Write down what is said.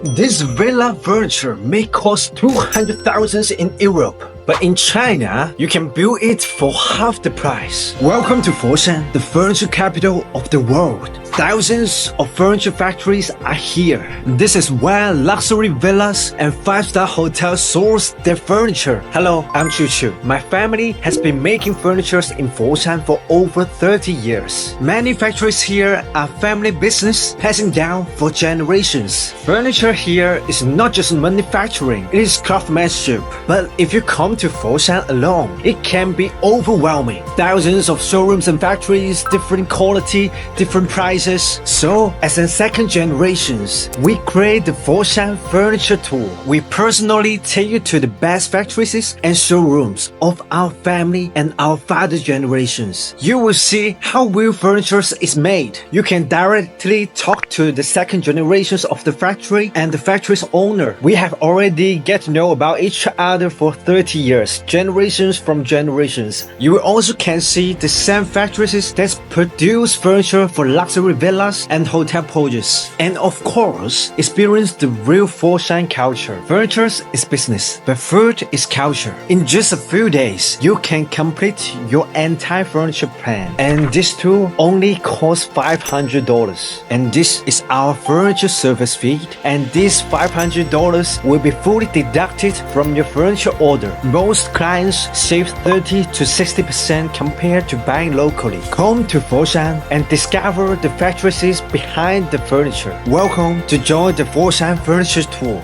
This villa furniture may cost 200,000 in Europe, but in China, you can build it for half the price. Welcome to Foshan, the furniture capital of the world. Thousands of furniture factories are here. This is where luxury villas and five-star hotels source their furniture. Hello, I'm ChiuChiu. My family has been making furniture in Foshan for over 30 years. Many factories here are family business passing down for generations. Furniture here is not just manufacturing, it is craftsmanship. But if you come to Foshan alone, it can be overwhelming. Thousands of showrooms and factories, different quality, different prices. So, as a second generations, we create the Foshan Furniture Tour. We personally take you to the best factories and showrooms of our family and our father generations. You will see how real furniture is made. You can directly talk to the second generations of the factory and the factory's owner. We have already get to know about each other for 30 years, generations from generations. You will also can see the same factories that produce furniture for luxury villas and hotel projects. And of course, experience the real Foshan culture. Furniture is business, but food is culture. In just a few days, you can complete your entire furniture plan. And this tour only costs $500. And this is our furniture service fee. And this $500 will be fully deducted from your furniture order. Most clients save 30 to 60% compared to buying locally. Come to Foshan and discover the factories behind the furniture. Welcome to join the Foshan Furniture Tour.